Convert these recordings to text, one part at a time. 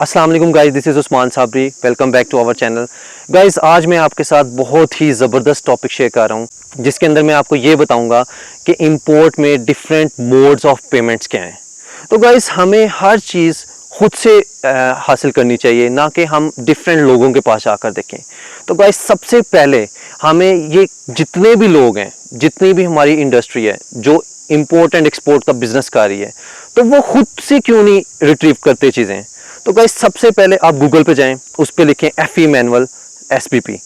अस्सलाम वालेकुम guys, this is Usman Sabri. Welcome back to our channel. Guys, आज मैं आपके साथ बहुत ही ज़बरदस्त टॉपिक शेयर कर रहा हूँ जिसके अंदर मैं आपको ये बताऊँगा कि इंपोर्ट में डिफरेंट मोड्स ऑफ पेमेंट्स क्या हैं। तो गाइस, हमें हर चीज़ खुद से हासिल करनी चाहिए, ना कि हम डिफरेंट लोगों के पास आकर देखें। तो गाइस, सबसे पहले हमें ये जितने भी लोग हैं, जितनी भी हमारी इंडस्ट्री है जो इंपोर्ट एंड एक्सपोर्ट का बिजनेस कर रही है, तो वो खुद से क्यों नहीं रिट्रीव करते चीज़ें। तो गाइस, सबसे पहले आप गूगल पे जाएं, उस पे लिखें FE मैनुअल SPP।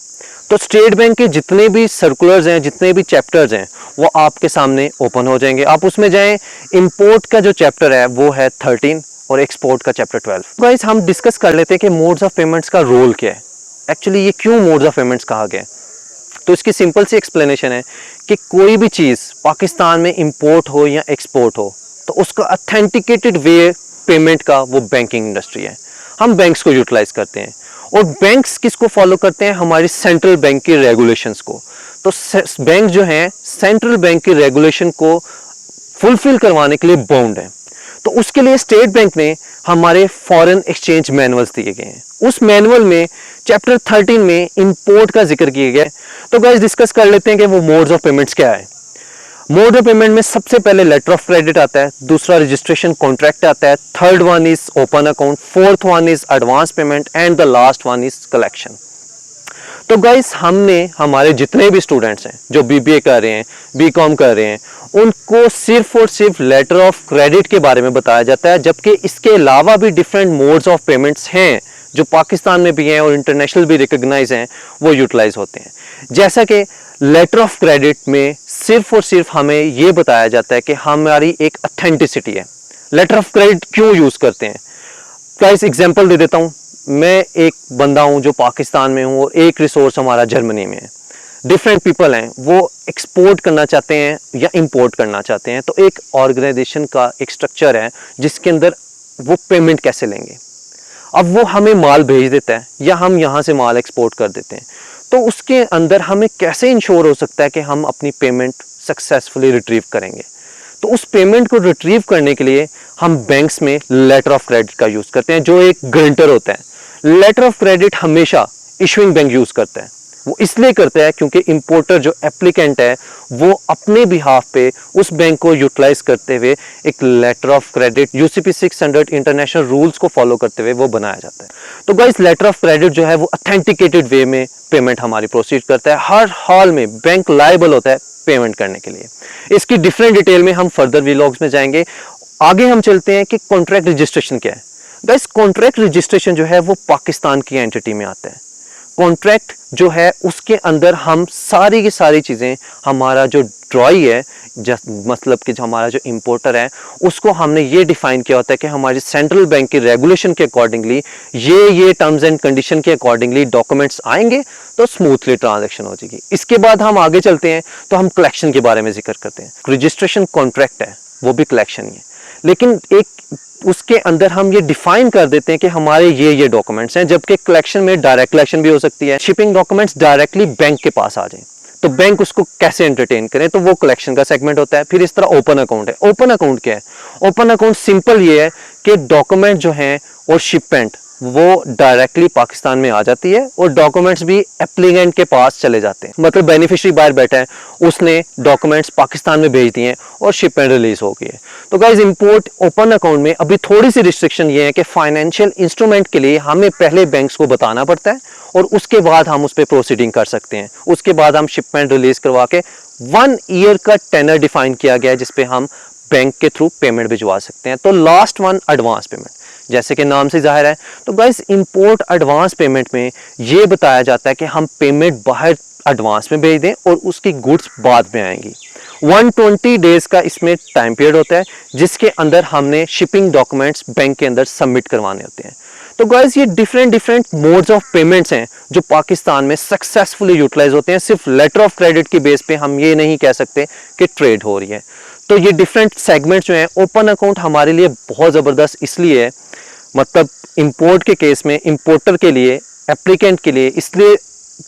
तो स्टेट बैंक के जितने भी सर्कुलर्स हैं, जितने भी चैप्टर्स हैं, वो आपके सामने ओपन हो जाएंगे। आप उसमें जाएं, इंपोर्ट का जो चैप्टर है वो है 13 और एक्सपोर्ट का चैप्टर 12। गाइस, हम डिस्कस कर लेते हैं कि मोड्स ऑफ पेमेंट्स का रोल क्या है। एक्चुअली ये क्यों मोड्स ऑफ पेमेंट्स कहा गया है। तो इसकी सिंपल सी एक्सप्लेनेशन है कि कोई भी चीज़ पाकिस्तान में इंपोर्ट हो या एक्सपोर्ट हो, तो उसका अथेंटिकेटेड वे पेमेंट का वो बैंकिंग इंडस्ट्री है। हम बैंक्स को यूटिलाइज करते हैं, और बैंक्स किसको फॉलो करते हैं? हमारी सेंट्रल बैंक की रेगुलेशंस को। तो बैंक जो है सेंट्रल बैंक की रेगुलेशन को फुलफिल करवाने के लिए बाउंड है। तो उसके लिए स्टेट बैंक ने हमारे फॉरेन एक्सचेंज मैनुअल्स दिए गए हैं। उस मैनुअल में चैप्टर 13 में इंपोर्ट का जिक्र किया गया है। तो गाइस, डिस्कस कर लेते हैं कि वो मोड्स ऑफ पेमेंट्स क्या है। मोड ऑफ पेमेंट में सबसे पहले लेटर ऑफ क्रेडिट आता है, दूसरा रजिस्ट्रेशन कॉन्ट्रैक्ट आता है, third one is open account, fourth one is advance payment and the last one is collection. तो गाइस, हमने हमारे जितने भी स्टूडेंट्स हैं जो BBA कर रहे हैं, BCom कर रहे हैं, उनको सिर्फ और सिर्फ लेटर ऑफ क्रेडिट के बारे में बताया जाता है, जबकि इसके अलावा भी डिफरेंट मोड्स ऑफ पेमेंट्स हैं जो पाकिस्तान में भी हैं और इंटरनेशनल भी रिकॉग्नाइज हैं, वो यूटिलाइज होते हैं। जैसा कि लेटर ऑफ क्रेडिट में सिर्फ और सिर्फ हमें ये बताया जाता है कि हमारी एक अथेंटिसिटी है। लेटर ऑफ क्रेडिट क्यों यूज करते हैं? गाइस, एग्जांपल दे देता हूं। मैं एक बंदा हूं जो पाकिस्तान में हूं और एक रिसोर्स हमारा जर्मनी में है। डिफरेंट पीपल हैं, वो एक्सपोर्ट करना चाहते हैं या इंपोर्ट करना चाहते हैं। तो एक ऑर्गेनाइजेशन का एक स्ट्रक्चर है जिसके अंदर वो पेमेंट कैसे लेंगे। अब वो हमें माल भेज देता है या हम यहाँ से माल एक्सपोर्ट कर देते हैं, तो उसके अंदर हमें कैसे इंश्योर हो सकता है कि हम अपनी पेमेंट सक्सेसफुली रिट्रीव करेंगे। तो उस पेमेंट को रिट्रीव करने के लिए हम बैंक्स में लेटर ऑफ क्रेडिट का यूज करते हैं, जो एक गारंटर होता है। लेटर ऑफ क्रेडिट हमेशा इशुइंग बैंक यूज करता है। वो इसलिए करता है क्योंकि इंपोर्टर जो एप्लीकेंट है वो अपने बिहाफ पे उस बैंक को यूटिलाइज करते हुए एक letter of credit UCP 600 international rules को फॉलो करते हुए वो बनाया जाता है। तो गाइस, लेटर ऑफ क्रेडिट जो है वो अथेंटिकेटेड वे में पेमेंट हमारी प्रोसीड करता है। हर हाल में बैंक लायबल होता है पेमेंट करने के लिए। इसकी डिफरेंट डिटेल में हम फर्दर व्लॉग्स में जाएंगे। आगे हम चलते हैं कि कॉन्ट्रैक्ट रजिस्ट्रेशन क्या है। गाइस, कॉन्ट्रैक्ट रजिस्ट्रेशन जो है वो पाकिस्तान की एंटिटी में आता है। कॉन्ट्रैक्ट जो है उसके अंदर हम सारी की सारी चीज़ें, हमारा जो ड्रॉई है, मतलब कि जो हमारा जो इंपोर्टर है, उसको हमने ये डिफाइन किया होता है कि हमारी सेंट्रल बैंक की रेगुलेशन के अकॉर्डिंगली ये टर्म्स एंड कंडीशन के अकॉर्डिंगली डॉक्यूमेंट्स आएंगे तो स्मूथली ट्रांजैक्शन हो जाएगी। इसके बाद हम आगे चलते हैं तो हम कलेक्शन के बारे में जिक्र करते हैं। रजिस्ट्रेशन कॉन्ट्रैक्ट है वो भी कलेक्शन ही है, लेकिन एक उसके अंदर हम ये डिफाइन कर देते हैं कि हमारे ये डॉक्यूमेंट्स हैं, जबकि कलेक्शन में डायरेक्ट कलेक्शन भी हो सकती है। शिपिंग डॉक्यूमेंट्स डायरेक्टली बैंक के पास आ जाएं तो बैंक उसको कैसे एंटरटेन करें, तो वो कलेक्शन का सेगमेंट होता है। फिर इस तरह ओपन अकाउंट है। ओपन अकाउंट क्या है? ओपन अकाउंट सिंपल ये है कि डॉक्यूमेंट जो हैं और शिपमेंट वो डायरेक्टली पाकिस्तान में आ जाती है और डॉक्यूमेंट्स भी एप्लीकेंट के पास चले जाते हैं। मतलब बेनिफिशियरी बाहर बैठा है, उसने डॉक्यूमेंट्स पाकिस्तान में भेज दिए हैं और शिपमेंट रिलीज हो गई है। तो गाइस, इंपोर्ट ओपन अकाउंट में अभी थोड़ी सी रिस्ट्रिक्शन ये है कि फाइनेंशियल इंस्ट्रूमेंट के लिए हमें पहले बैंक्स को बताना पड़ता है और उसके बाद हम उस पर प्रोसीडिंग कर सकते हैं। उसके बाद हम शिपमेंट रिलीज करवा के 1 ईयर का टेनर डिफाइन किया गया है जिसपे हम बैंक के थ्रू पेमेंट भिजवा सकते हैं। तो लास्ट वन एडवांस पेमेंट, जैसे कि नाम से जाहिर है। तो गाइस, इंपोर्ट एडवांस पेमेंट में ये बताया जाता है कि हम पेमेंट बाहर एडवांस में भेज दें और उसकी गुड्स बाद में आएंगी। 120 डेज का इसमें टाइम पीरियड होता है जिसके अंदर हमने शिपिंग डॉक्यूमेंट्स बैंक के अंदर सबमिट करवाने होते हैं। तो गाइस, ये डिफरेंट मोड्स ऑफ पेमेंट्स हैं जो पाकिस्तान में सक्सेसफुली यूटिलाइज होते हैं। सिर्फ लेटर ऑफ क्रेडिट की बेस पे हम ये नहीं कह सकते कि ट्रेड हो रही है। तो ये डिफरेंट सेगमेंट्स जो हैं, ओपन अकाउंट हमारे लिए बहुत ज़बरदस्त इसलिए है, मतलब इंपोर्ट के केस में इंपोर्टर के लिए, एप्लीकेंट के लिए इसलिए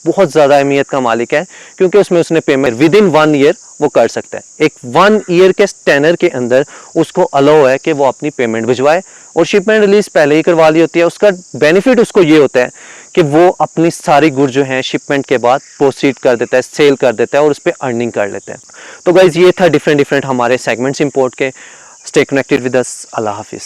बहुत ज़्यादा अहमियत का मालिक है, क्योंकि उसमें उसने पेमेंट विद इन 1 ईयर वो कर सकता है। एक 1 ईयर के टेनर के अंदर उसको अलाउ है कि वो अपनी पेमेंट भिजवाए, और शिपमेंट रिलीज पहले ही करवा ली होती है। उसका बेनिफिट उसको ये होता है कि वो अपनी सारी गुड जो है शिपमेंट के बाद प्रोसीड कर देता है, सेल कर देता है और उस पर अर्निंग कर लेता है। तो गाइज ये था डिफरेंट हमारे सेगमेंट्स इंपोर्ट के। Stay connected with us. अल्लाह हाफिज़।